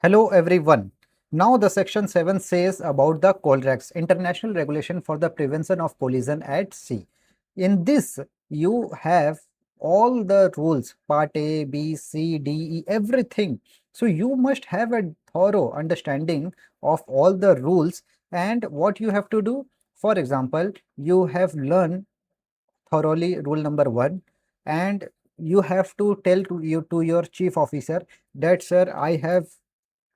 Hello everyone. Now the section 7 says about the COLREGs, International Regulation for the Prevention of Collision at Sea. In this you have all the rules, part A, B, C, D, E, everything. So you must have a thorough understanding of all the rules and what you have to do. For example, you have learned thoroughly rule number 1 and you have to tell to your chief officer that sir, I have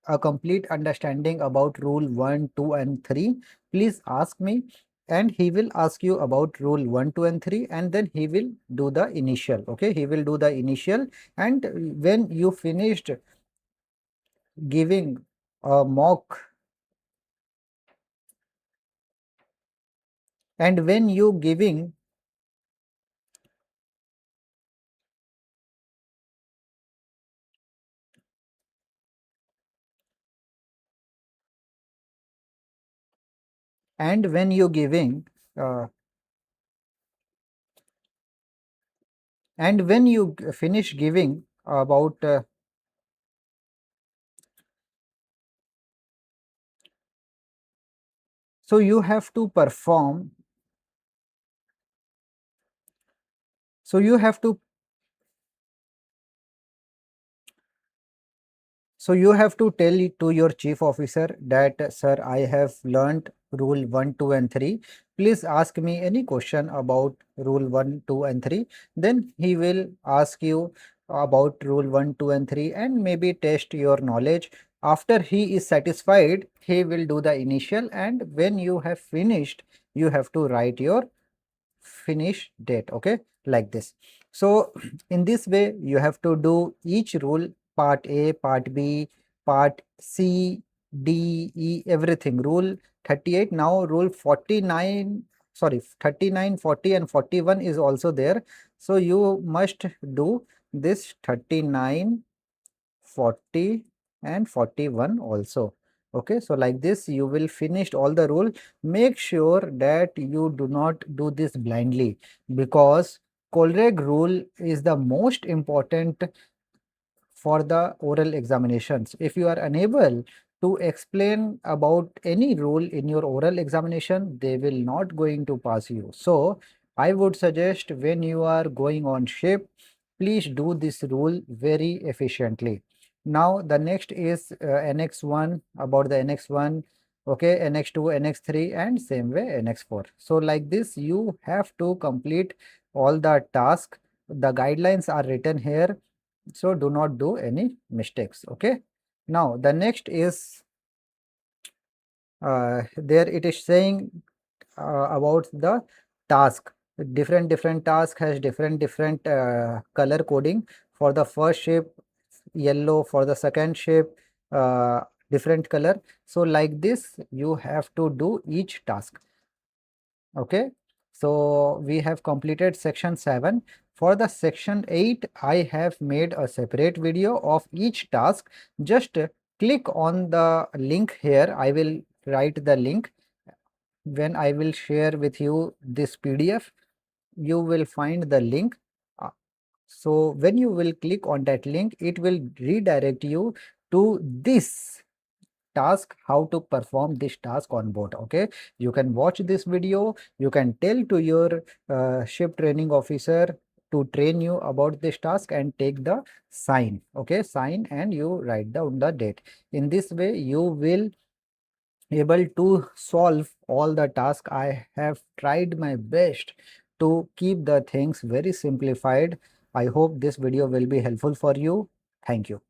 a complete understanding about rule 1, 2 and 3. Please ask me, and he will ask you about rule 1, 2 and 3 and then he will do the initial. Okay, he will do the initial, and when you finished giving a mock, and when you giving and when you giving uh, and when you finish giving about so you have to perform, so you have to So you have to tell it to your chief officer that sir, I have learnt rule 1, 2 and 3. Please ask me any question about rule 1, 2 and 3. Then he will ask you about rule 1, 2 and 3 and maybe test your knowledge. After he is satisfied, he will do the initial, and when you have finished, you have to write your finish date. Okay, like this. So in this way you have to do each rule, part A, part B, part C, D, E, everything. Rule 38, now rule 49, sorry, 39, 40 and 41 is also there. So you must do this 39, 40 and 41 also. Okay, so like this you will finish all the rule. Make sure that you do not do this blindly, because COLREG rule is the most important for the oral examinations. If you are unable to explain about any rule in your oral examination, they will not going to pass you. So I would suggest, when you are going on ship, please do this rule very efficiently. Now the next is Annex 1, about the Annex 1, okay, Annex 2, Annex 3 and same way Annex 4. So like this you have to complete all the task. The guidelines are written here, so do not do any mistakes. Okay, now the next is there it is saying about the task. Different task has different color coding. For the first shape yellow, for the second shape uh, different color. So like this you have to do each task. Okay, so we have completed section 7. For the section 8 I have made a separate video of each task. Just click on the link here. I will write the link. When I will share with you this PDF, you will find the link. So when you will click on that link, it will redirect you to this task, how to perform this task on board. Okay, you can watch this video, you can tell to your ship training officer to train you about this task and take the sign. Okay, sign and you write down the date. In this way you will able to solve all the tasks. I have tried my best to keep the things very simplified. I hope this video will be helpful for you. Thank you.